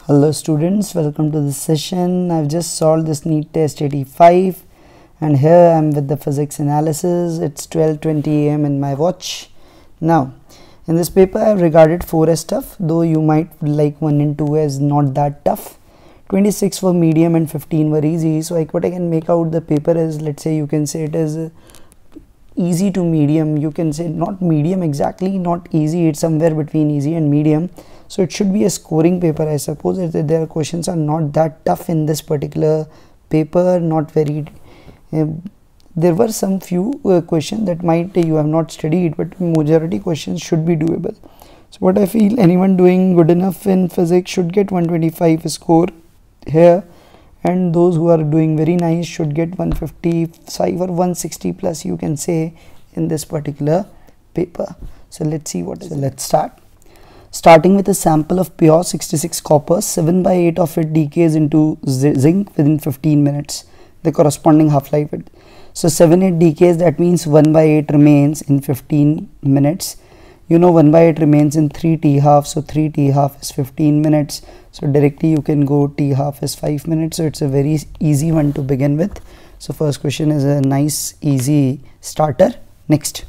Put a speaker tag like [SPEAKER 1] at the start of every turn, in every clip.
[SPEAKER 1] Hello students, welcome to this session. I've just solved this NEET test 85 and here I'm with the physics analysis. It's 12:20 am in my watch. Now in this paper I've regarded 4 as tough, though you might like 1 and 2 as not that tough. 26 were medium and 15 were easy. So what I can make out the paper is, let's say you can say it is easy to medium. You can say not medium exactly, not easy, it's somewhere between easy and medium. So it should be a scoring paper. I suppose that their questions are not that tough in this particular paper, not very there were some few questions that might you have not studied, but majority questions should be doable. So what I feel, anyone doing good enough in physics should get 125 score here, and those who are doing very nice should get 155 or 160 plus, you can say, in this particular paper. So let's see what is it. Let's start. Starting with a sample of pure 66 copper, 7/8 of it decays into zinc within 15 minutes, the corresponding half-life. So 7/8 decays, that means 1/8 remains in 15 minutes. You know 1/8 remains in 3 t-half, so 3 t-half is 15 minutes. So directly you can go t-half is 5 minutes. So it's a very easy one to begin with. So first question is a nice easy starter. Next.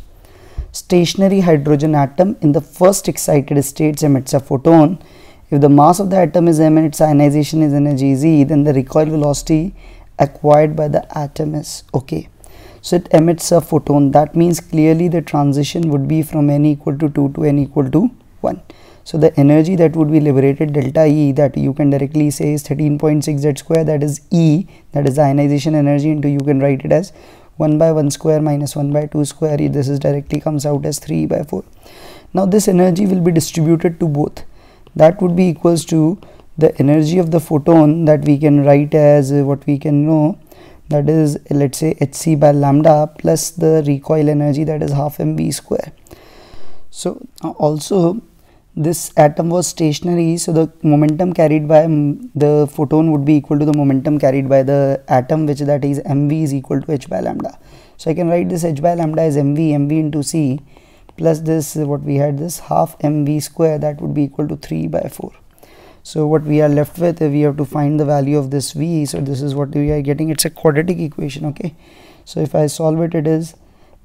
[SPEAKER 1] Stationary hydrogen atom in the first excited states emits a photon. If the mass of the atom is m and its ionization is energy z, then the recoil velocity acquired by the atom is okay. So it emits a photon. That means clearly the transition would be from n equal to 2 to n equal to 1. So the energy that would be liberated, delta E, that you can directly say is 13.6 z square, that is E, that is the ionization energy, into you can write it as 1 by 1 square minus 1 by 2 square. This is directly comes out as 3 by 4. Now this energy will be distributed to both. That would be equals to the energy of the photon, that we can write as what we can know, that is, let's say, hc by lambda, plus the recoil energy, that is half mv square. So also this atom was stationary, so the momentum carried by the photon would be equal to the momentum carried by the atom, which that is mv is equal to h by lambda. So I can write this h by lambda as mv into c, plus this what we had, this half mv square, that would be equal to 3 by 4. So what we are left with, we have to find the value of this v. So this is what we are getting. It's a quadratic equation, okay. So if I solve it, it is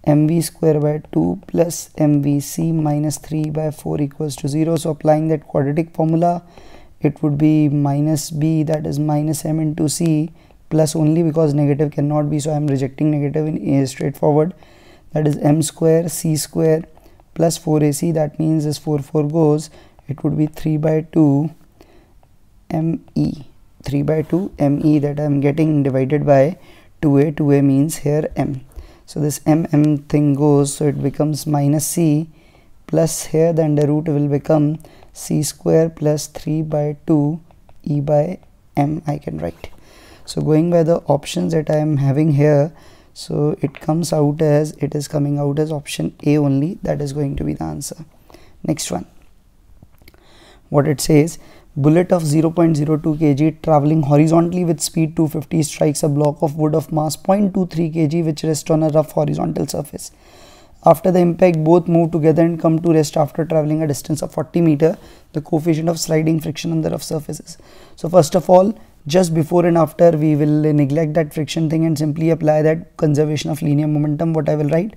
[SPEAKER 1] mv square by 2 plus mvc minus 3 by 4 equals to 0. So applying that quadratic formula, it would be minus b, that is minus m into c, plus only because negative cannot be, so I am rejecting negative in a straightforward, that is m square c square plus 4ac, that means this 4 goes, it would be 3 by 2 me, 3 by 2 me, that I am getting divided by 2a means here m. So this m thing goes, so it becomes minus c, plus here the under root will become c square plus 3 by 2 e by m, I can write. So going by the options that I am having here, so it comes out as, it is coming out as option A only, that is going to be the answer. Next one, what it says, bullet of 0.02 kg traveling horizontally with speed 250 strikes a block of wood of mass 0.23 kg which rests on a rough horizontal surface. After the impact, both move together and come to rest after traveling a distance of 40 meter. The coefficient of sliding friction on the rough surfaces. So first of all, just before and after, we will neglect that friction thing and simply apply that conservation of linear momentum. What I will write,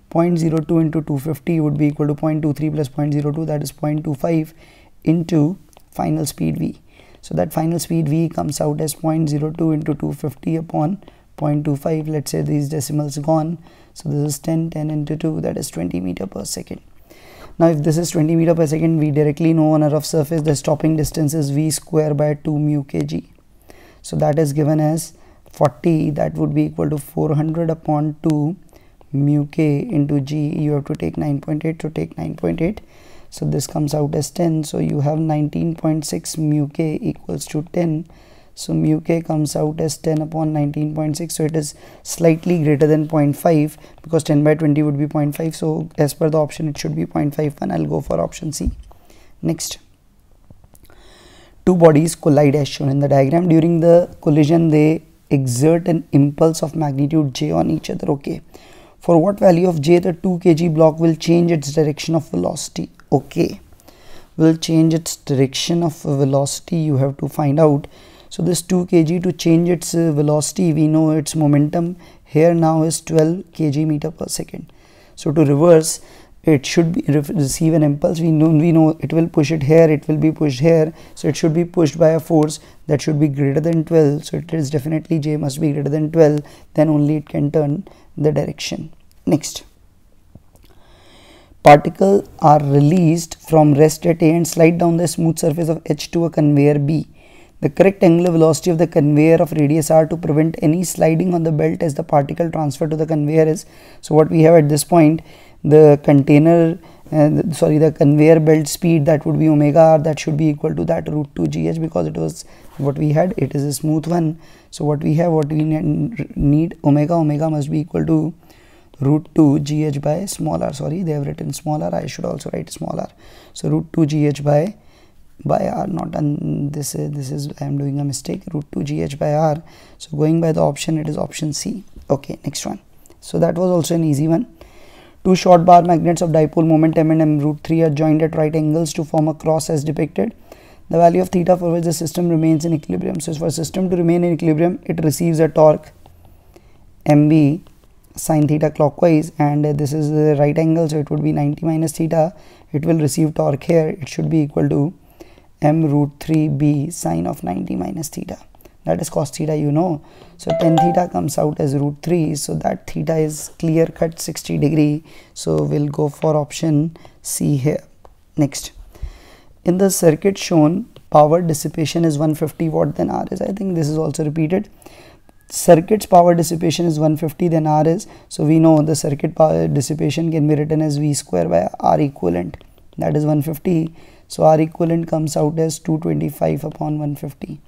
[SPEAKER 1] 0.02 into 250 would be equal to 0.23 plus 0.02, that is 0.25 into final speed v. So that final speed v comes out as 0.02 into 250 upon 0.25. Let's say these decimals gone, so this is 10 into 2, that is 20 meter per second. Now if this is 20 meter per second, we directly know on a rough surface the stopping distance is v square by 2 mu kg. So that is given as 40, that would be equal to 400 upon 2 mu k into g. You have to take 9.8, so take 9.8. So this comes out as 10, so you have 19.6 mu k equals to 10. So mu k comes out as 10 upon 19.6, so it is slightly greater than 0.5, because 10 by 20 would be 0.5. So as per the option, it should be 0.51. I'll go for option C. Next, two bodies collide as shown in the diagram. During the collision, they exert an impulse of magnitude j on each other, okay. For what value of j the 2 kg block will change its direction of velocity, okay. will change its direction of velocity, you have to find out. So this 2 kg, to change its velocity, we know its momentum here now is 12 kg meter per second. So to reverse, it should be receive an impulse. We know it will push it here, it will be pushed here, so it should be pushed by a force that should be greater than 12. So it is definitely J must be greater than 12, then only it can turn the direction. Next, particles are released from rest at A and slide down the smooth surface of H to a conveyor B. The correct angular velocity of the conveyor of radius r to prevent any sliding on the belt as the particle transfer to the conveyor is. So what we have at this point, the the conveyor belt speed, that would be omega r, that should be equal to that root 2 gh, because it was what we had, it is a smooth one. So what we have, what we need, omega must be equal to root 2 gh by small r. Sorry, they have written small r, I should also write small r. So root 2 gh by r, not done, this is I am doing a mistake, root 2 gh by r. So going by the option, it is option C. Okay, next one. So that was also an easy one. Two short bar magnets of dipole moment m and m root 3 are joined at right angles to form a cross as depicted. The value of theta for which the system remains in equilibrium. So for a system to remain in equilibrium, it receives a torque mb sine theta clockwise, and this is the right angle, so it would be 90 minus theta. It will receive torque here, it should be equal to m root 3 b sine of 90 minus theta, that is cos theta, you know. So tan theta comes out as root 3, so that theta is clear cut 60 degree. So we'll go for option C here. Next, in the circuit shown, power dissipation is 150 watt, then R is, I think this is also repeated. Circuit's power dissipation is 150, then R is, so we know the circuit power dissipation can be written as V square by R equivalent, that is 150. So R equivalent comes out as 225 upon 150.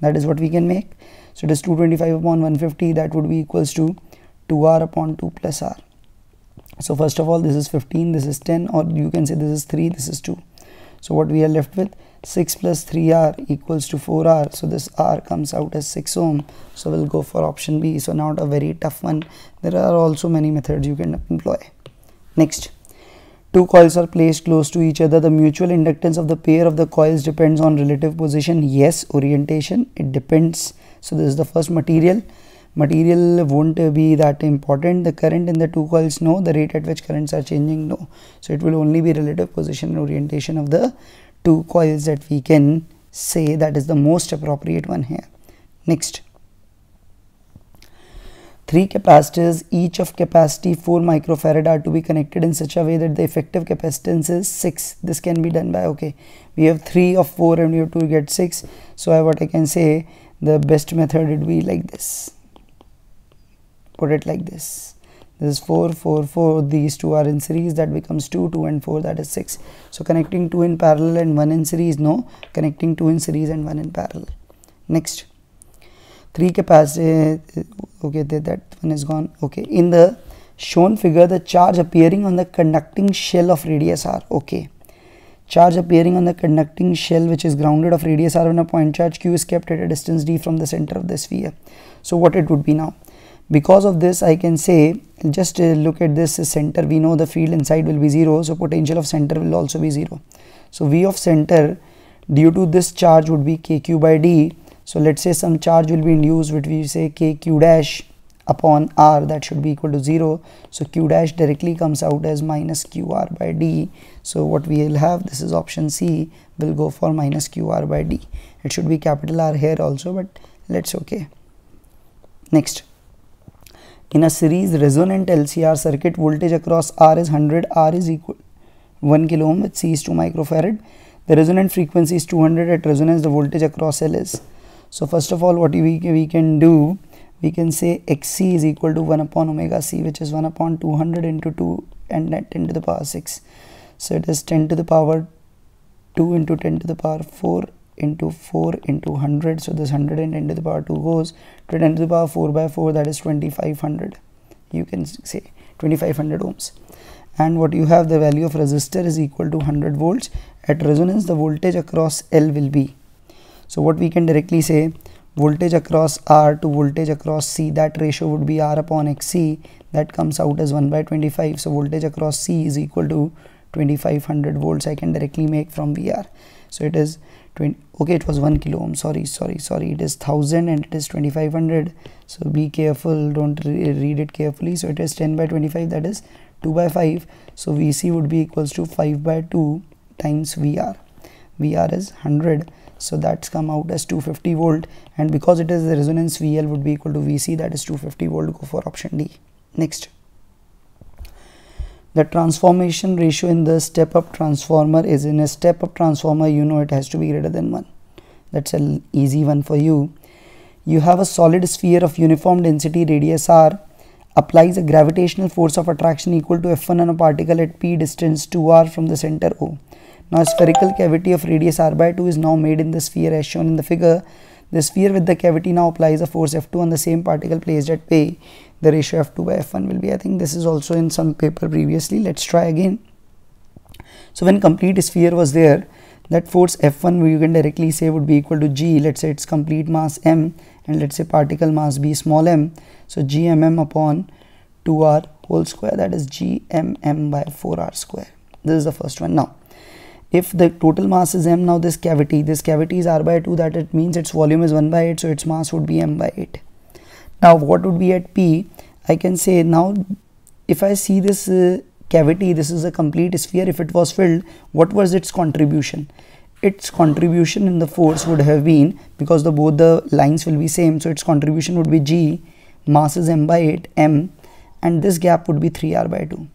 [SPEAKER 1] That is what we can make. So it is 225 upon 150, that would be equals to 2R upon 2 plus R. So first of all, this is 15, this is 10, or you can say this is 3, this is 2. So what we are left with, 6 plus 3R equals to 4R. So this R comes out as 6 ohm. So we'll go for option B. So not a very tough one. There are also many methods you can employ. Next, two coils are placed close to each other. The mutual inductance of the pair of the coils depends on relative position. Yes, orientation, it depends. So this is the first material. Material won't be that important. The current in the two coils, no. The rate at which currents are changing, no. So it will only be relative position and orientation of the two coils that we can say, that is the most appropriate one here. Next, three capacitors, each of capacity 4 microfarad, are to be connected in such a way that the effective capacitance is 6. This can be done by, okay, we have 3 of 4 and we have to get 6. So what I can say, the best method would be like this. Put it like this. This is 4, 4, 4. These two are in series, that becomes 2, 2 and 4, that is 6. So connecting 2 in parallel and 1 in series, no. Connecting 2 in series and 1 in parallel. Next, three capacitors, okay, that one is gone. Okay, in the shown figure, the charge appearing on the conducting shell of radius r, okay, charge appearing on the conducting shell which is grounded of radius r when a point charge q is kept at a distance d from the center of the sphere. So what it would be now, because of this I can say, just look at this center, we know the field inside will be 0, so potential of center will also be 0. So V of center due to this charge would be kq by d. So let's say some charge will be induced, which we say kq dash upon r, that should be equal to 0. So q dash directly comes out as minus qr by d. So what we will have, this is option C, will go for minus qr by d. It should be capital R here also, but let's okay. Next, in a series resonant LCR circuit, voltage across R is 100, R is equal 1 kilo ohm with C is 2 microfarad. The resonant frequency is 200. At resonance, the voltage across L is. So first of all, what we can do, we can say XC is equal to 1 upon omega C, which is 1 upon 200 into 2 and 10 to the power 6. So it is 10 to the power 2 into 10 to the power 4 into 4 into 100. So this 100 and 10 to the power 2 goes to 10 to the power 4 by 4, that is 2500. You can say 2500 ohms. And what you have, the value of resistor is equal to 100 volts. At resonance, the voltage across L will be. So what we can directly say, voltage across R to voltage across C, that ratio would be R upon XC, that comes out as 1 by 25. So voltage across C is equal to 2500 volts I can directly make from VR. So it is 20, okay, it was 1 kilo ohm, sorry, it is 1000 and it is 2500. So be careful, don't read it carefully. So it is 10 by 25, that is 2 by 5. So VC would be equals to 5 by 2 times VR. VR is 100, so that's come out as 250 volt, and because it is the resonance, VL would be equal to VC, that is 250 volt. Go for option D. Next, the transformation ratio in the step-up transformer is, in a step-up transformer, you know it has to be greater than 1. That's an easy one for you. You have a solid sphere of uniform density, radius r, applies a gravitational force of attraction equal to F1 on a particle at p distance 2r from the center O. Now a spherical cavity of radius r by 2 is now made in the sphere as shown in the figure. The sphere with the cavity now applies a force F2 on the same particle placed at P. The ratio F2 by F1 will be, I think this is also in some paper previously. Let's try again. So when complete sphere was there, that force F1 you can directly say would be equal to G. Let's say its complete mass m, and let's say particle mass B small m. So Gmm upon 2r whole square, that is Gmm by 4r square. This is the first one. Now if the total mass is m, now this cavity is r by 2, that it means its volume is 1 by 8, so its mass would be m by 8. Now what would be at P? I can say, now if I see this cavity, this is a complete sphere. If it was filled, what was its contribution? Its contribution in the force would have been, because both the lines will be same, so its contribution would be G, mass is m by 8, m, and this gap would be 3r by 2.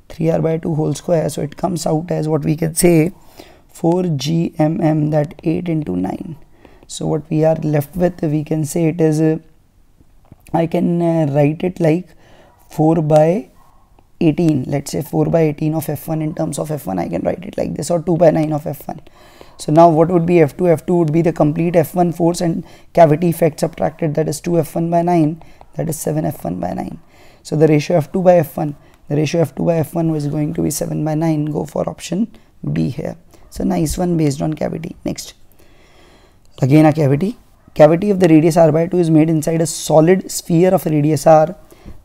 [SPEAKER 1] 3r by 2 whole square, so it comes out as what we can say 4Gmm, that 8 into 9. So what we are left with, we can say it is I can write it like 4 by 18. Let's say 4 by 18 of F1. In terms of F1 I can write it like this, or 2 by 9 of F1. So now what would be F2? F2 would be the complete F1 force and cavity effect subtracted, that is 2 F1 by 9, that is 7 F1 by 9. So the ratio F2 by F1, the ratio F2 by F1 was going to be 7 by 9. Go for option B here. So nice one based on cavity. Next, again a cavity. Cavity of the radius r by 2 is made inside a solid sphere of radius r.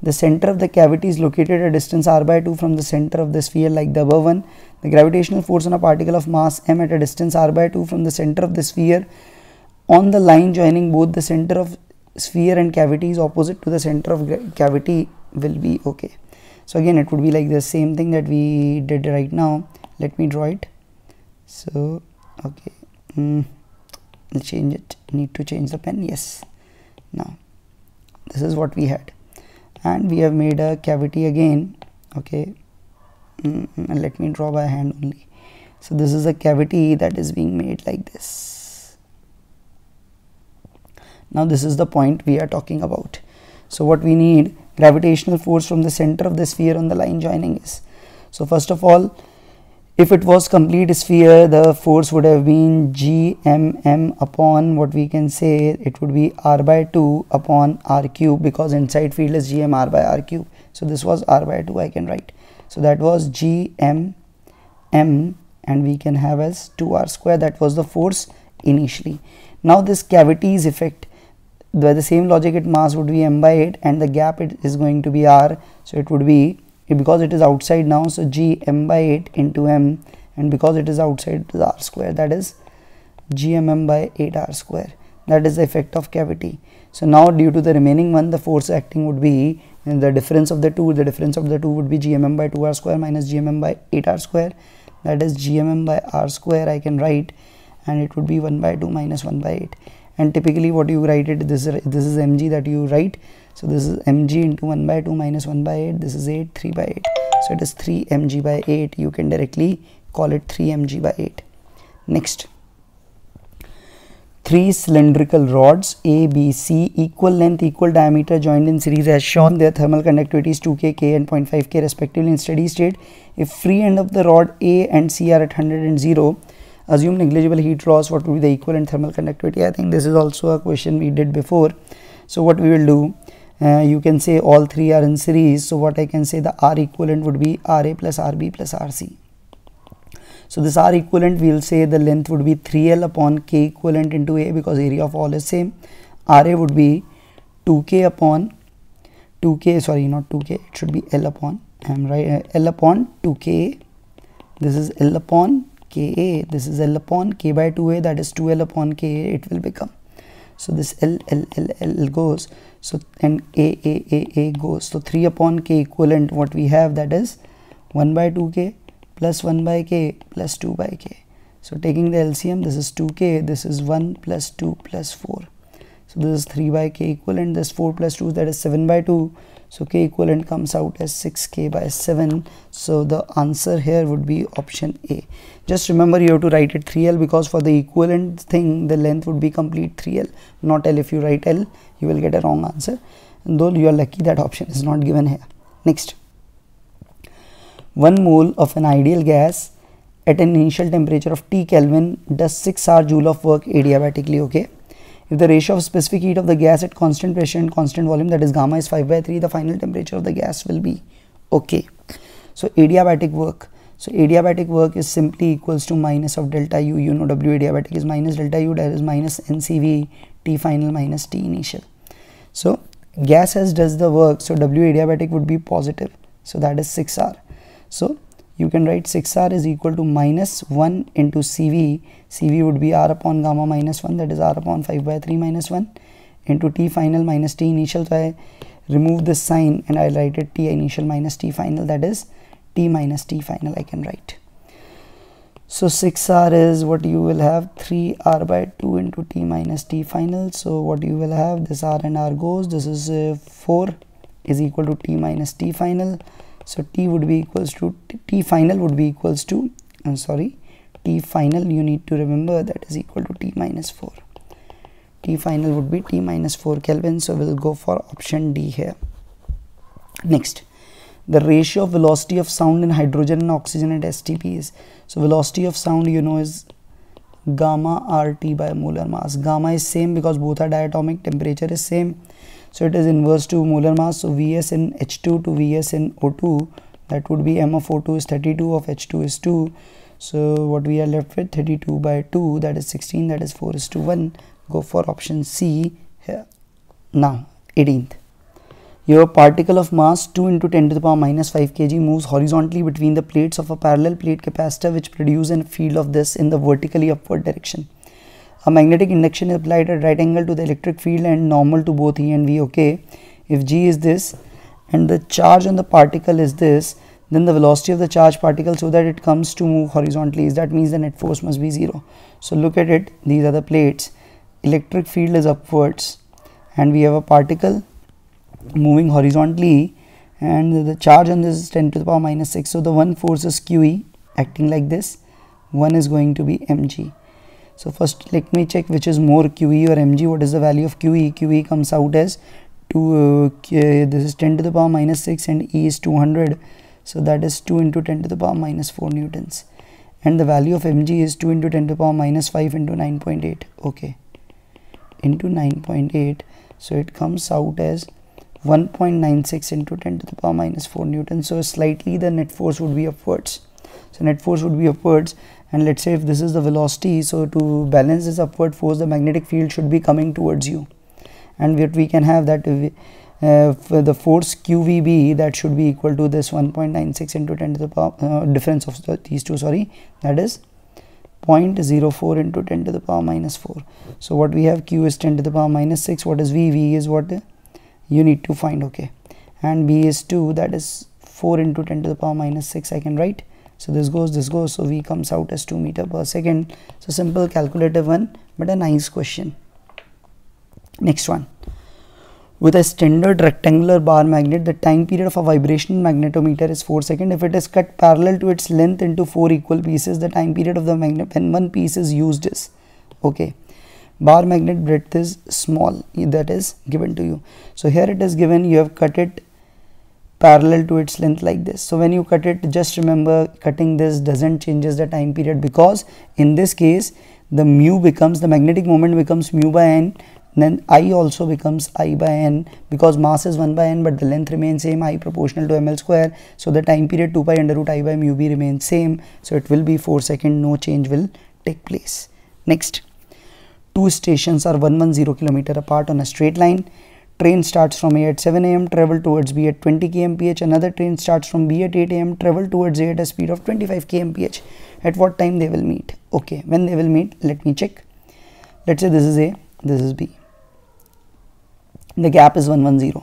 [SPEAKER 1] The center of the cavity is located at a distance r by 2 from the center of the sphere like the above one. The gravitational force on a particle of mass m at a distance r by 2 from the center of the sphere on the line joining both the center of sphere and cavity is opposite to the center of cavity will be okay. So again it would be like the same thing that we did right now. Let me draw it. So okay, I'll change it, need to change the pen. Yes, now this is what we had, and we have made a cavity again. Okay, and let me draw by hand only. So this is a cavity that is being made like this. Now this is the point we are talking about. So what we need, gravitational force from the center of the sphere on the line joining is. So first of all, if it was complete sphere, the force would have been Gmm upon what we can say, it would be r by 2 upon r cube, because inside field is Gm r by r cube. So this was r by 2 I can write. So that was Gmm, and we can have as 2r square. That was the force initially. Now this cavity's effect, by the same logic, its mass would be m by 8 and the gap it is going to be r. So it would be, because it is outside now, so G m by 8 into m, and because it is outside it is r square, that is Gmm by 8 r square. That is the effect of cavity. So now due to the remaining one, the force acting would be, and the difference of the two would be Gmm by 2 r square minus Gmm by 8 r square, that is Gmm by r square I can write, and it would be 1 by 2 minus 1 by 8. And typically what you write it, this is mg that you write. So this is mg into 1 by 2 minus 1 by 8, this is 8, 3 by 8. So it is 3 mg by 8, you can directly call it 3 mg by 8. Next, 3 cylindrical rods A, B, C, equal length, equal diameter, joined in series as shown. Their thermal conductivity is 2K, K and 0.5 K respectively in steady state. If free end of the rod A and C are at 100 and 0, assume negligible heat loss, what would be the equivalent thermal conductivity? I think this is also a question we did before. So what we will do, you can say all three are in series. So what I can say, the R equivalent would be RA plus RB plus RC. So this R equivalent, we will say the length would be 3L upon K equivalent into A, because area of all is same. RA would be 2K upon 2K, sorry not 2K, it should be L upon, I am right, L upon 2K this is L upon Ka, this is L upon K by 2a, that is 2L upon Ka it will become. So this L goes, so and A goes, so 3 upon K equivalent what we have, that is 1 by 2K plus 1 by K plus 2 by K. So taking the LCM, this is 2K, this is 1 plus 2 plus 4. So this is 3 by K equivalent, this 4 plus 2, that is 7 by 2. So K equivalent comes out as 6K by 7. So the answer here would be option A. Just remember you have to write it 3L, because for the equivalent thing the length would be complete 3L, not L. If you write L you will get a wrong answer, and though you are lucky that option is not given here. Next, 1 mole of an ideal gas at an initial temperature of T Kelvin does 6 joule of work adiabatically. Okay, if the ratio of specific heat of the gas at constant pressure and constant volume, that is gamma, is 5 by 3, the final temperature of the gas will be okay. So adiabatic work, so adiabatic work is simply equals to minus of delta U. You know W adiabatic is minus delta U, that is minus NCV T final minus T initial. So gas as does the work, so W adiabatic would be positive, so that is 6R. So you can write 6R is equal to minus 1 into CV. CV would be R upon gamma minus 1, that is R upon 5 by 3 minus 1 into T final minus T initial. So I remove this sign and I write it T initial minus T final, that is T minus T final I can write. So 6R is what you will have, 3R by 2 into T minus T final. So what you will have, this R and R goes, this is 4 is equal to T minus T final. So T would be equals to T final would be equals to T final, you need to remember, that is equal to T minus 4. T final would be T minus 4 Kelvin. So we'll go for option D here. Next, the ratio of velocity of sound in hydrogen and oxygen at STP is, so velocity of sound you know is gamma RT by molar mass. Gamma is same because both are diatomic, temperature is same, so it is inverse to molar mass. So Vs in H2 to Vs in O2, that would be M of O2 is 32, of H2 is 2. So what we are left with, 32 by 2, that is 16, that is 4:1. Go for option C here. Now 18th, your particle of mass 2 into 10 to the power minus 5 kg moves horizontally between the plates of a parallel plate capacitor which produce a field of this in the vertically upward direction. A magnetic induction is applied at right angle to the electric field and normal to both E and V. Okay, if G is this and the charge on the particle is this, then the velocity of the charged particle so that it comes to move horizontally is, that means the net force must be 0. So look at it, these are the plates, electric field is upwards and we have a particle moving horizontally and the charge on this is 10 to the power minus 6. So the one force is QE acting like this, one is going to be mg. So first let me check which is more, QE or mg. What is the value of QE? QE comes out as this is 10 to the power minus 6 and E is 200. So that is 2 into 10 to the power minus 4 newtons. And the value of mg is 2 into 10 to the power minus 5 into 9.8. Okay, into 9.8. So it comes out as 1.96 into 10 to the power minus 4 newtons. So slightly the net force would be upwards. So net force would be upwards, and let's say if this is the velocity, so to balance this upward force the magnetic field should be coming towards you, and what we can have that for the force QVB, that should be equal to this 1.96 into 10 to the power difference of these two, that is 0.04 into 10 to the power minus 4. So what we have, Q is 10 to the power minus 6, what is V? V is what you need to find. Okay, and B is 2, that is 4 into 10 to the power minus 6 I can write. So this goes, so V comes out as 2 meter per second. So simple calculative one, but a nice question. Next one, with a standard rectangular bar magnet, the time period of a vibrational magnetometer is 4 seconds. If it is cut parallel to its length into 4 equal pieces, the time period of the magnet when one piece is used is, okay, bar magnet breadth is small, that is given to you. So here it is given, you have cut it parallel to its length like this. So when you cut it, just remember cutting this doesn't changes the time period, because in this case the mu becomes, the magnetic moment becomes mu by n, then I also becomes I by n, because mass is 1 by n but the length remains same, I proportional to ml square. So the time period 2 pi under root I by mu b remains same, so it will be 4 seconds, no change will take place. Next, two stations are 110 km apart on a straight line. train starts from A at 7 am, travel towards B at 20 kmph. Another train starts from B at 8 am, travel towards A at a speed of 25 kmph. At what time they will meet? Okay, when they will meet, let me check. Let's say this is A, this is B. The gap is 110.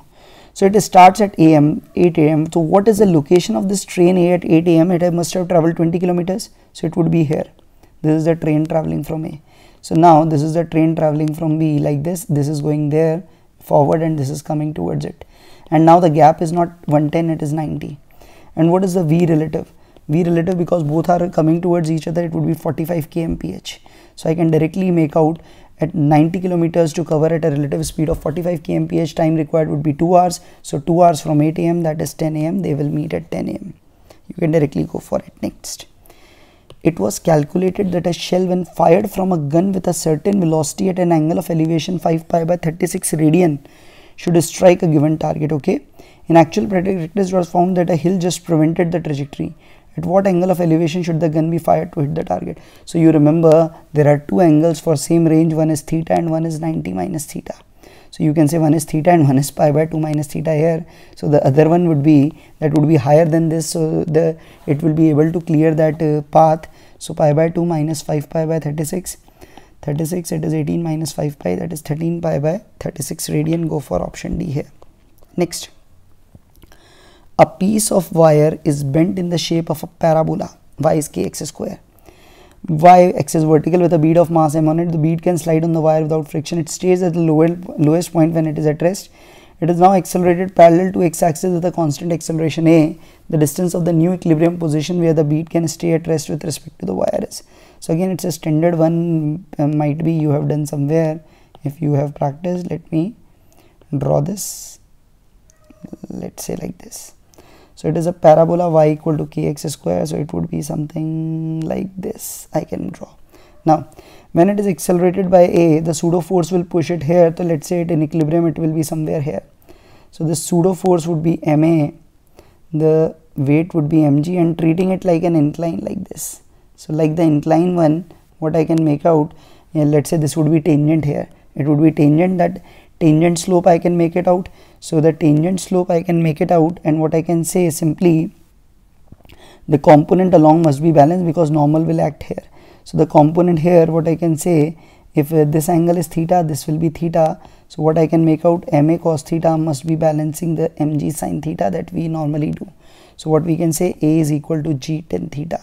[SPEAKER 1] So it starts at 8 am. So what is the location of this train A at 8 am? It must have traveled 20 kilometers. So it would be here. This is the train traveling from A. So now this is the train traveling from B like this. This is going there forward and this is coming towards it. And now the gap is not 110, it is 90. And what is the V relative? V relative, because both are coming towards each other, it would be 45 kmph. So I can directly make out at 90 kilometers to cover at a relative speed of 45 kmph, time required would be 2 hours. So 2 hours from 8 am, that is 10 am, they will meet at 10 am. You can directly go for it. Next. It was calculated that a shell, when fired from a gun with a certain velocity at an angle of elevation 5 pi by 36 radian, should strike a given target. Okay. In actual practice, it was found that a hill just prevented the trajectory. At what angle of elevation should the gun be fired to hit the target? So you remember there are two angles for same range. One is theta and one is 90 minus theta. So you can say one is theta and one is pi by 2 minus theta here. So the other one would be, that would be higher than this. So it will be able to clear that path. So pi by 2 minus 5 pi by 36. 36, it is 18 minus 5 pi, that is 13 pi by 36 radian. Go for option D here. Next. A piece of wire is bent in the shape of a parabola. Y is kx square. Y axis vertical with a bead of mass m on it. The bead can slide on the wire without friction. It stays at the lowest point when it is at rest. It is now accelerated parallel to x-axis with a constant acceleration a. The distance of the new equilibrium position where the bead can stay at rest with respect to the wire is. So again, it's a standard one, might be you have done somewhere. If you have practiced, let me draw this. Let's say like this. So it is a parabola y equal to kx square. So it would be something like this. I can draw. Now, when it is accelerated by a, the pseudo force will push it here. So let's say it in equilibrium, it will be somewhere here. So this pseudo force would be ma. The weight would be mg, and treating it like an incline like this. So like the incline one, what I can make out, let's say this would be tangent here. It would be tangent, that tangent slope I can make it out. So the tangent slope I can make it out, and what I can say is simply the component along must be balanced because normal will act here. So the component here, what I can say, if this angle is theta, this will be theta. So what I can make out, ma cos theta must be balancing the mg sin theta that we normally do. So what we can say, a is equal to g tan theta.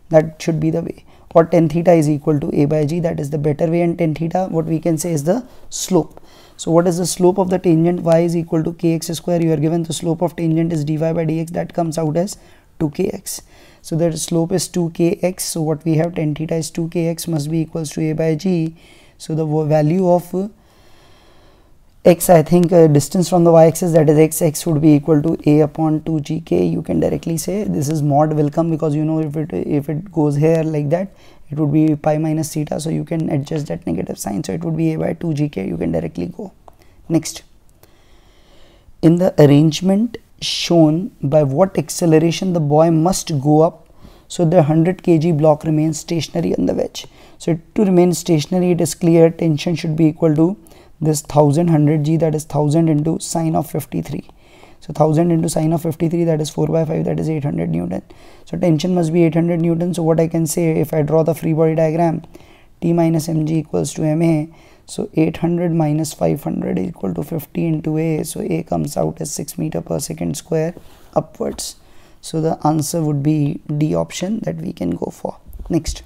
[SPEAKER 1] That should be the way. Or tan theta is equal to a by g, that is the better way, and tan theta, what we can say is the slope. So what is the slope of the tangent? Y is equal to kx square. You are given the slope of tangent is dy by dx, that comes out as 2kx. So the slope is 2kx. So what we have, tan theta is 2kx must be equals to a by g. So the value of x, I think distance from the y-axis, that is x would be equal to a upon 2gk. You can directly say this is mod will come, because you know if it goes here like that, it would be pi minus theta. So you can adjust that negative sign. So it would be a by 2gk. You can directly go. Next. In the arrangement shown by what acceleration the buoy must go up so the 100 kg block remains stationary on the wedge. So to remain stationary, it is clear tension should be equal to this 1100 g, that is 1000 into sine of 53. So 1000 into sine of 53, that is 4 by 5, that is 800 Newton. So tension must be 800 Newton. So what I can say, if I draw the free body diagram, T minus mg equals to ma. So 800 minus 500 is equal to 50 into a. So a comes out as 6 meter per second square upwards. So the answer would be D option that we can go for. Next.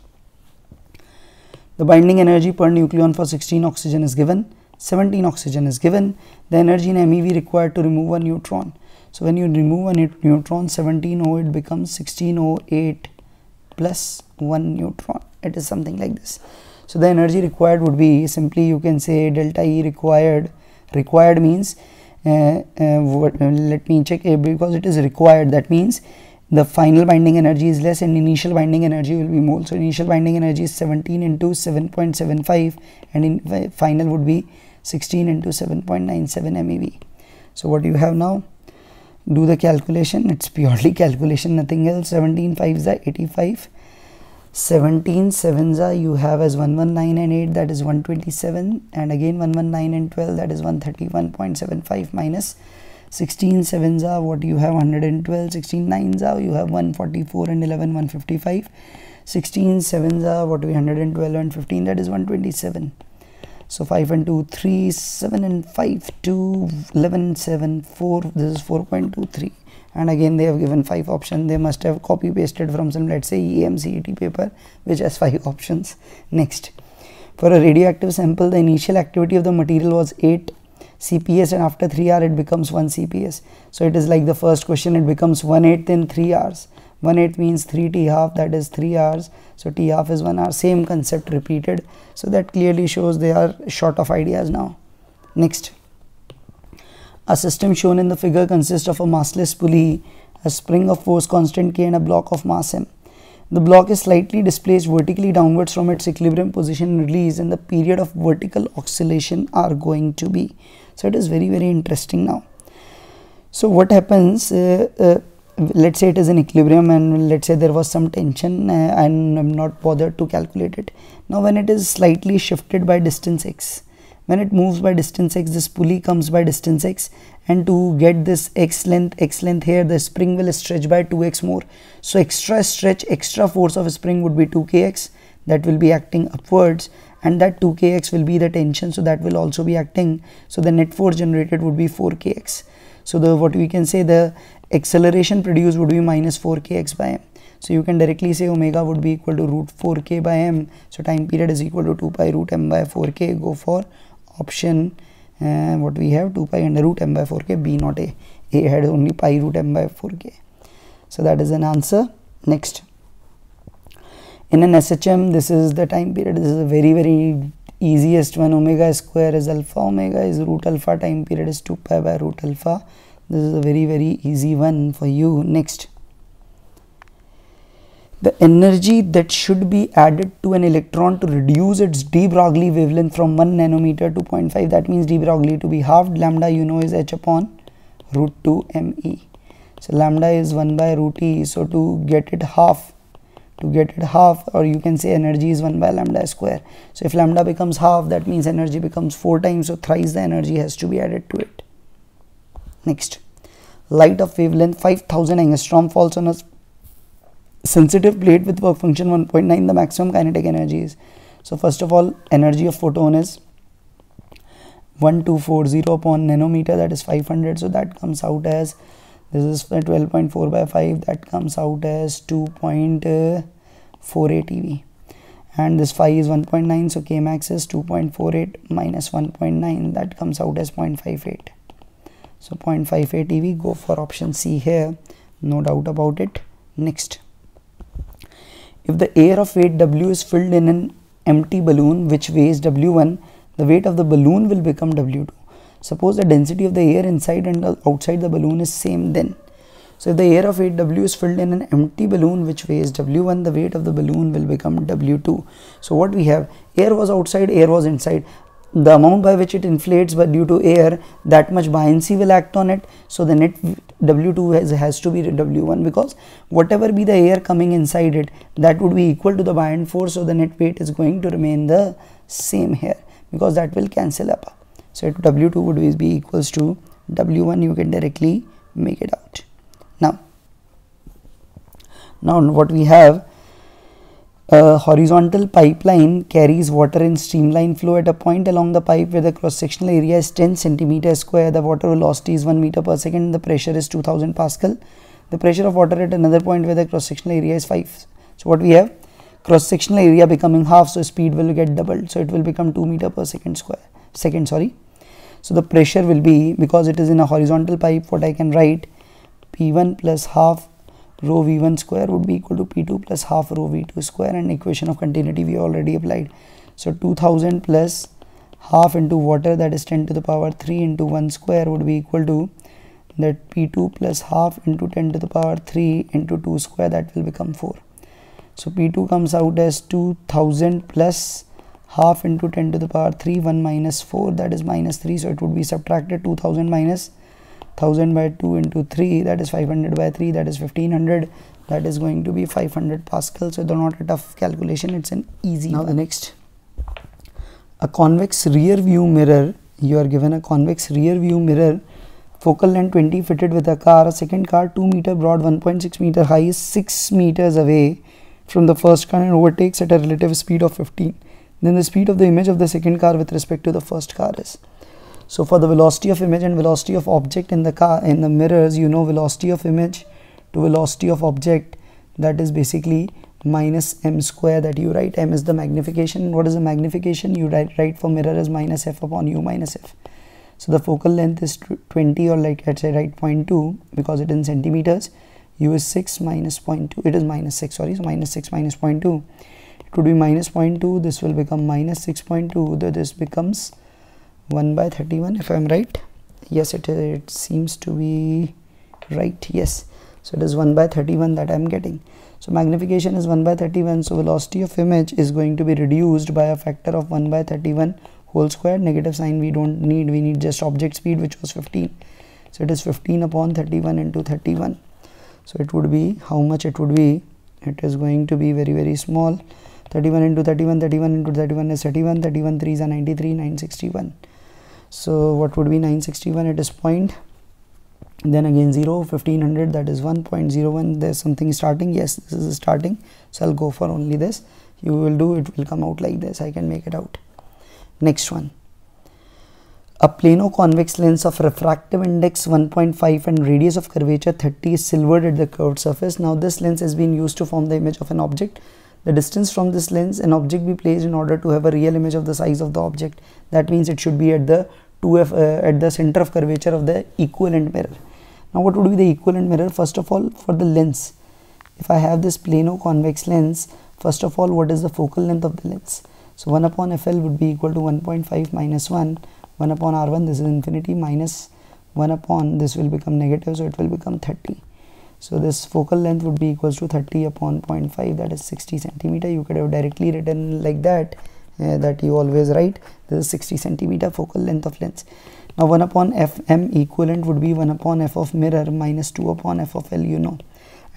[SPEAKER 1] The binding energy per nucleon for 16 oxygen is given. 17 oxygen is given. The energy in MeV required to remove a neutron. So when you remove a neutron, 17O, it becomes 16O8 plus 1 neutron. It is something like this. So the energy required would be, simply you can say delta E required. Required means, let me check, because it is required, that means the final binding energy is less and initial binding energy will be more. So initial binding energy is 17 into 7.75 and in final would be 16 into 7.97 MeV. So what you have now, do the calculation. It's purely calculation, nothing else. 17 5s are 85 17 sevens are you have as 119 and 8, that is 127, and again 119 and 12, that is 131.75 minus 16 sevens are what you have 112, 16 nines are you have 144 and 11 155, 16 sevens are what we 112 and 15, that is 127. So 5 and 2 3, 7 and 5 2, 11 7 4, this is 4.23. And again they have given 5 options. They must have copy pasted from some, let's say, EMCET paper which has 5 options. Next, for a radioactive sample, the initial activity of the material was 8 CPS and after 3 hours it becomes 1 CPS. So it is like the first question, it becomes 1/8 in 3 hours. 1/8 means 3 T half, that is 3 hours. So T half is 1 hour. Same concept repeated. So that clearly shows they are short of ideas now. Next, a system shown in the figure consists of a massless pulley, a spring of force constant K and a block of mass M. The block is slightly displaced vertically downwards from its equilibrium position and release, and the period of vertical oscillation are going to be. So it is very interesting now. So what happens, let's say it is in equilibrium and let's say there was some tension and I'm not bothered to calculate it. Now when it is slightly shifted by distance x, when it moves by distance x, this pulley comes by distance x, and to get this x length here, the spring will stretch by 2x more. So extra stretch, extra force of a spring would be 2kx, that will be acting upwards, and that 2kx will be the tension, so that will also be acting. So the net force generated would be 4kx. So the what we can say, the acceleration produced would be minus 4kx by m. So you can directly say omega would be equal to root 4k by m. So time period is equal to 2 pi root m by 4k. Go for option what we have, 2 pi under root m by 4k, B not A. A had only pi root m by 4k. So that is an answer. Next, in an SHM, this is the time period. This is a very easiest one. Omega square is alpha, omega is root alpha, time period is 2 pi by root alpha. This is a very easy one for you. Next, the energy that should be added to an electron to reduce its de Broglie wavelength from 1 nanometer to 0.5, that means de Broglie to be halved. Lambda you know is h upon root 2 me. So lambda is 1 by root e. So to get it half, or you can say energy is 1 by lambda square. So if lambda becomes half, that means energy becomes 4 times, so thrice the energy has to be added to it. Next, light of wavelength 5000 angstrom falls on a sensitive plate with work function 1.9, the maximum kinetic energy is. So first of all, energy of photon is 1240 upon nanometer, that is 500. So that comes out as, this is 12.4 by 5, that comes out as 2.48 eV, and this phi is 1.9, so K max is 2.48 minus 1.9, that comes out as 0.58. So 0.58 eV. Go for option C here, no doubt about it. Next, if the air of weight W is filled in an empty balloon which weighs W1, the weight of the balloon will become W2. Suppose the density of the air inside and outside the balloon is same, then. So if the air of weight W is filled in an empty balloon which weighs W1, the weight of the balloon will become W2. So what we have, air was outside, air was inside. The amount by which it inflates, but due to air, that much buoyancy will act on it. So the net W2 has to be W1, because whatever be the air coming inside it, that would be equal to the buoyant force. So the net weight is going to remain the same here, because that will cancel up. So W2 would be equals to W1. You can directly make it out. Now what we have, a horizontal pipeline carries water in streamline flow at a point along the pipe where the cross-sectional area is 10 centimeter square. The water velocity is 1 meter per second. The pressure is 2000 Pascal. The pressure of water at another point where the cross-sectional area is 5. So what we have, cross-sectional area becoming half, so speed will get doubled. So it will become 2 meter per second square. So the pressure will be, because it is in a horizontal pipe, what I can write, P1 plus half rho V1 square would be equal to P2 plus half rho V2 square, and equation of continuity we already applied. So 2000 plus half into water, that is 10 to the power 3 into 1 square, would be equal to that P2 plus half into 10 to the power 3 into 2 square, that will become 4. So P2 comes out as 2000 plus half into 10 to the power 3, 1 minus 4, that is minus 3. So it would be subtracted, 2000 minus 1000 by 2 into 3, that is 500 by 3, that is 1500, that is going to be 500 Pascal. So they're not a tough calculation, it's an easy. Now the next, a convex rear view mirror. You are given a convex rear view mirror, focal length 20, fitted with a car. A second car 2 meter broad, 1.6 meter high, is 6 meters away from the first car and overtakes at a relative speed of 15. Then the speed of the image of the second car with respect to the first car is. So for the velocity of image and velocity of object in the car, in the mirrors, you know velocity of image to velocity of object, that is basically minus m square, that you write. M is the magnification. What is the magnification? You write for mirror as minus f upon u minus f. So the focal length is 20, or like let's say write 0.2 because it is in centimeters. U is 6 minus 0.2. It is minus 6, sorry. So minus 6 minus 0.2. It would be minus 0.2. This will become minus 6.2. This becomes 1 by 31, if I am right. Yes, it seems to be right. Yes. So it is 1 by 31 that I am getting. So magnification is 1 by 31. So velocity of image is going to be reduced by a factor of 1 by 31 whole square. Negative sign we don't need. We need just object speed, which was 15. So it is 15 upon 31 into 31. So it would be, how much it would be? It is going to be very, very small. 31 into 31, 31 into 31 is 31. 31 3s are 93, 961. So what would be 961? It is point. Then again 0, 1500, that is 1.01. There's something starting. Yes, this is starting. So I'll go for only this. You will do, it will come out like this. I can make it out. Next one. A plano-convex lens of refractive index 1.5 and radius of curvature 30 is silvered at the curved surface. Now this lens has been used to form the image of an object. The distance from this lens an object be placed in order to have a real image of the size of the object. That means it should be at the 2f at the center of curvature of the equivalent mirror. Now what would be the equivalent mirror? First of all, for the lens, if I have this plano-convex lens, first of all, what is the focal length of the lens? So 1 upon FL would be equal to 1.5 minus 1 upon R1, this is infinity, minus 1 upon, this will become negative, so it will become 30. So this focal length would be equals to 30 upon 0.5, that is 60 centimeter. You could have directly written like that, that you always write. This is 60 centimeter focal length of lens. Now 1 upon Fm equivalent would be 1 upon F of mirror minus 2 upon F of L, you know.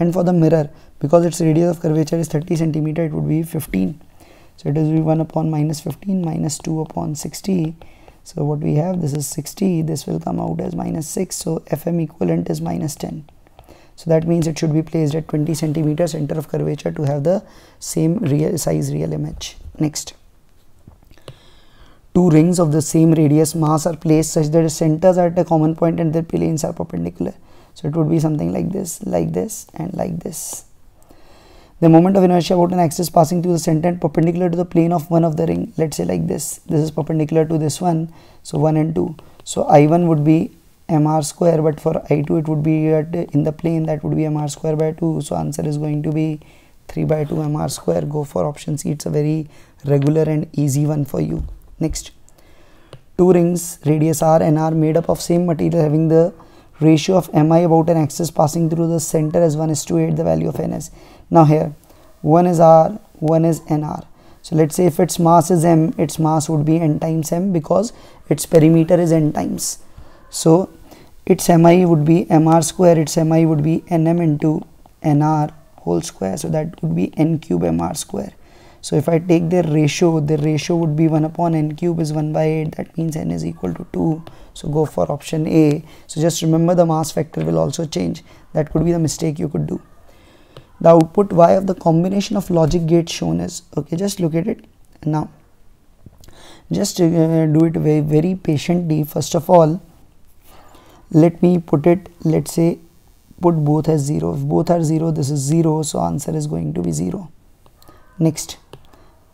[SPEAKER 1] And for the mirror, because its radius of curvature is 30 centimeter, it would be 15. So it is 1 upon minus 15 minus 2 upon 60. So what we have, this is 60, this will come out as minus 6. So Fm equivalent is minus 10. So that means it should be placed at 20 centimeter center of curvature to have the same real size real image. Next. Two rings of the same radius mass are placed such that the centers are at a common point and their planes are perpendicular. So it would be something like this, and like this. The moment of inertia about an axis passing through the center and perpendicular to the plane of one of the ring, let's say like this. This is perpendicular to this one, so 1 and 2. So I1 would be mr square, but for I2 it would be in the plane, that would be mr square by 2. So answer is going to be 3 by 2 mr square. Go for option C. It's a very regular and easy one for you. Next. Two rings radius r and r made up of same material having the ratio of mi about an axis passing through the center as 1:8, the value of ns. Now here 1 is r, 1 is nr. So let's say if its mass is m, its mass would be n times m because its perimeter is n times. So its mi would be mr square, its mi would be nm into nr whole square. So that would be n cube mr square. So if I take their ratio would be 1 upon n cube is 1 by 8. That means n is equal to 2. So go for option A. So just remember the mass factor will also change. That could be the mistake you could do. The output y of the combination of logic gates shown is, okay, just look at it. Now just do it very, very patiently. First of all, let me put it, let's say put both as 0. If both are 0, this is 0, so answer is going to be 0. Next,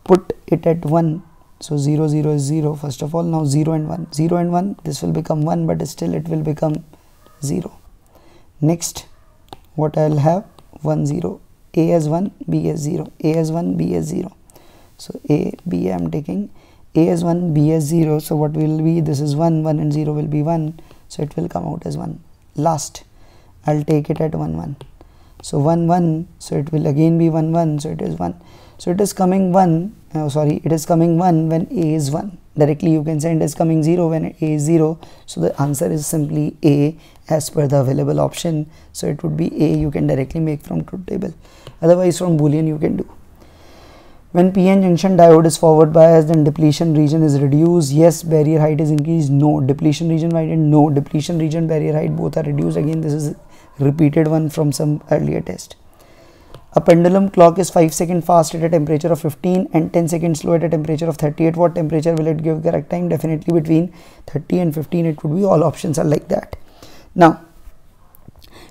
[SPEAKER 1] put it at 1. So 0, 0 is 0 first of all. Now 0 and 1. 0 and 1, this will become 1, but still it will become 0. Next, what I will have? 1, 0. A as 1, B as 0. A as 1, B as 0. So A, B I am taking. A as 1, B as 0. So what will be? This is 1. 1 and 0 will be 1. So it will come out as 1. Last, I will take it at 1, 1. So 1, 1. So it will again be 1, 1. So it is 1. So it is coming 1 sorry, it is coming 1 when A is 1. Directly you can say it is coming 0 when A is 0. So the answer is simply A as per the available option. So it would be A, you can directly make from truth table. Otherwise from Boolean you can do. When PN junction diode is forward biased, then depletion region is reduced. Yes, barrier height is increased. No, depletion region widened. No, depletion region, barrier height both are reduced. Again, this is repeated one from some earlier test. A pendulum clock is 5 seconds fast at a temperature of 15 and 10 seconds slow at a temperature of 30. At what temperature will it give correct time? Definitely between 30 and 15 it would be. All options are like that. Now,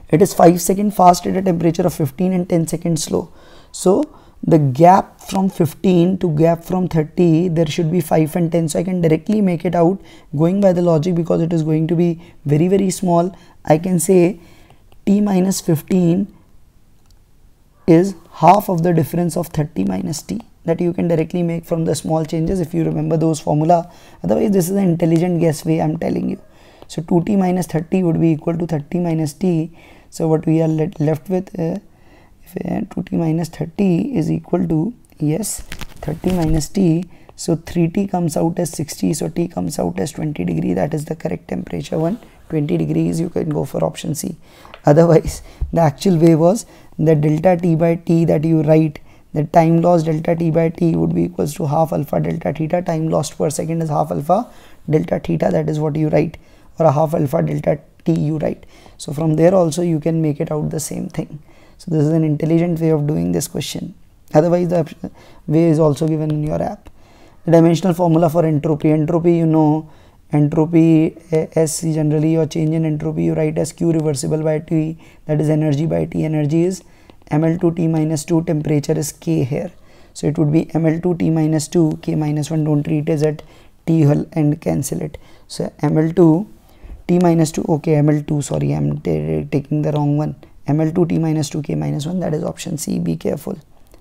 [SPEAKER 1] it is 5 seconds fast at a temperature of 15 and 10 seconds slow. So, the gap from 15 to gap from 30, there should be 5 and 10. So, I can directly make it out going by the logic, because it is going to be very, very small. I can say T minus 15 is half of the difference of 30 minus T. That you can directly make from the small changes if you remember those formula. Otherwise, this is an intelligent guess way I am telling you. So, 2T minus 30 would be equal to 30 minus T. So, what we are left with 2T minus 30 is equal to, yes, 30 minus T. So 3T comes out as 60. So T comes out as 20 degree. That is the correct temperature one. 20 degrees, you can go for option C. Otherwise, the actual way was that delta T by T that you write, the time loss delta T by T would be equals to half alpha delta theta. Time lost per second is half alpha delta theta. That is what you write, or a half alpha delta T you write. So from there also you can make it out the same thing. So this is an intelligent way of doing this question. Otherwise, the way is also given in your app. The dimensional formula for entropy. Entropy, you know, entropy S generally, or change in entropy you write as Q reversible by T, that is energy by T. Energy is ml2 T minus 2, temperature is K here. So it would be ml2 T minus 2, K minus 1, don't treat it at T and cancel it. So ml2 T minus 2, okay, ml2, sorry, I am taking the wrong one. ml2 T minus 2, K minus 1, that is option C, be careful.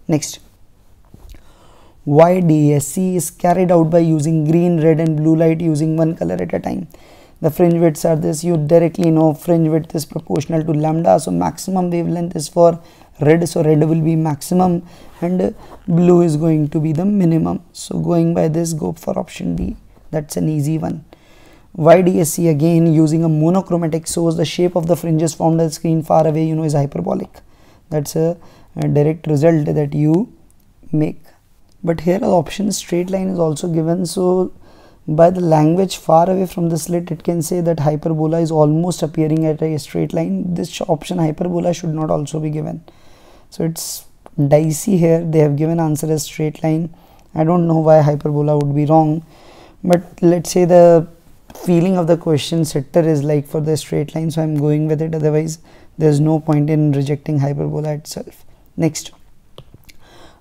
[SPEAKER 1] Next, why DSC is carried out by using green, red and blue light using one color at a time. The fringe widths are this, you directly know fringe width is proportional to lambda, so maximum wavelength is for red, so red will be maximum and blue is going to be the minimum. So going by this, go for option D, that's an easy one. Why DSC, again using a monochromatic source, the shape of the fringes formed on the screen far away, you know, is hyperbolic. That's a direct result that you make. But here the option straight line is also given, so by the language far away from the slit it can say that hyperbola is almost appearing at a straight line. This option hyperbola should not also be given. So it's dicey here, they have given answer as straight line. I don't know why hyperbola would be wrong, but let's say the feeling of the question setter is like for the straight line, so I'm going with it. Otherwise there's no point in rejecting hyperbola itself. Next,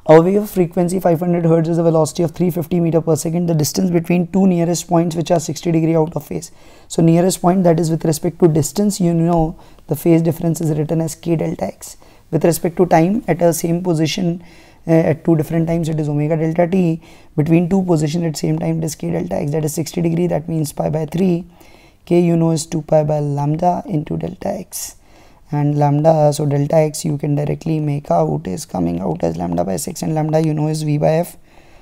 [SPEAKER 1] a wave of frequency 500 Hz is a velocity of 350 meter per second. The distance between two nearest points which are 60 degree out of phase. So nearest point, that is with respect to distance, you know the phase difference is written as k delta x. With respect to time, at a same position at two different times it is omega delta t. Between two positions at same time it is k delta x, that is 60 degree, that means pi by 3. K you know is 2 pi by lambda into delta x. And lambda, so delta x you can directly make out is coming out as lambda by 6, and lambda you know is v by f,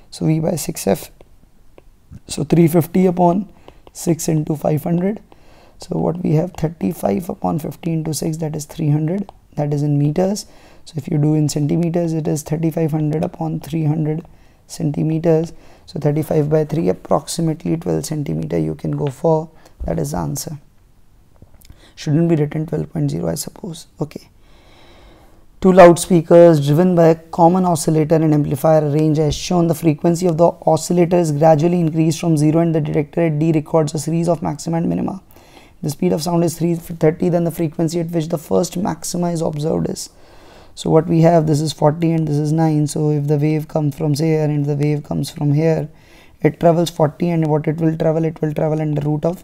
[SPEAKER 1] so v by 6f. So 350 upon 6 into 500, so what we have 35 upon 50 into 6, that is 300, that is in meters. So if you do in centimeters, it is 3500 upon 300 centimeters. So 35 by 3, approximately 12 centimeter you can go for, that is the answer. Shouldn't be written 12.0, I suppose. Okay. Two loudspeakers driven by a common oscillator and amplifier range as shown. The frequency of the oscillator is gradually increased from 0 and the detector at D records a series of maxima and minima. The speed of sound is 330, then the frequency at which the first maxima is observed is. So what we have, this is 40 and this is 9. So if the wave comes from here and the wave comes from here, it travels 40, and what it will travel under root of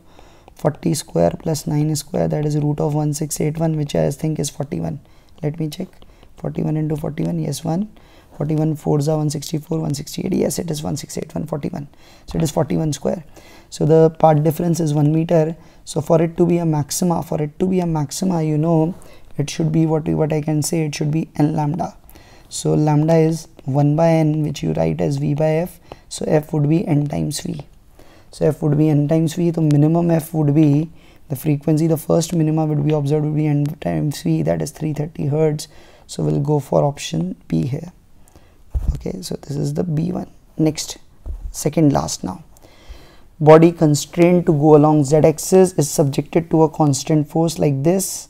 [SPEAKER 1] 40 square plus 9 square, that is root of 1681, which I think is 41. Let me check. 41 into 41, yes, 1. 41 4s are 164, 168, yes, it is 1681, 41. So it is 41 square. So the part difference is 1 meter. So for it to be a maxima, you know, it should be what I can say, it should be n lambda. So lambda is 1 by n, which you write as v by f. So f would be n times v. So f would be n times v. So minimum f would be the frequency, the first minima would be observed would be n times v, that is 330 hertz. So we'll go for option B here. Okay, so this is the B one. Next, second last now. Body constrained to go along z-axis is subjected to a constant force like this.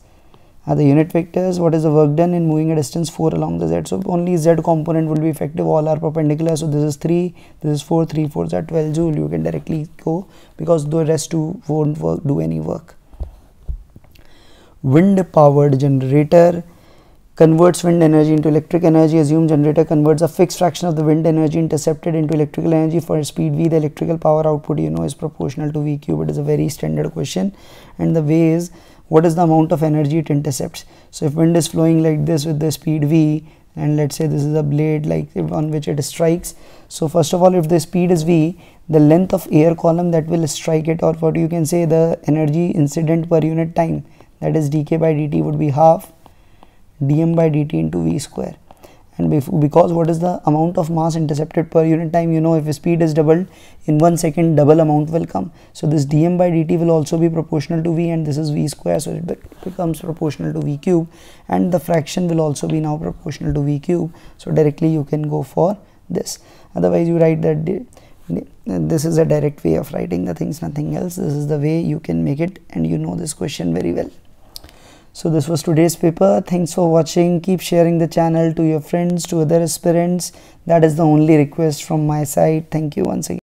[SPEAKER 1] Are the unit vectors. What is the work done in moving a distance 4 along the z? So only z component will be effective, all are perpendicular. So this is 3, this is 4, 3 4s are 12 joule. You can directly go because the rest two won't do any work. Wind powered generator converts wind energy into electric energy. Assume generator converts a fixed fraction of the wind energy intercepted into electrical energy. For speed v, the electrical power output you know is proportional to v cube. It is a very standard question, and the way is, what is the amount of energy it intercepts? So if wind is flowing like this with the speed v, and let's say this is a blade like on which it strikes. So first of all, if the speed is v, the length of air column that will strike it, or what you can say the energy incident per unit time, that is dk by dt, would be half dm by dt into v square. And because what is the amount of mass intercepted per unit time, you know, if the speed is doubled in 1 second, double amount will come. So this dm by dt will also be proportional to v, and this is v square, so it becomes proportional to v cube, and the fraction will also be now proportional to v cube. So directly you can go for this. Otherwise you write that this is a direct way of writing the things, nothing else. This is the way you can make it, and you know this question very well. So this was today's paper. Thanks for watching. Keep sharing the channel to your friends, to other aspirants. That is the only request from my side. Thank you once again.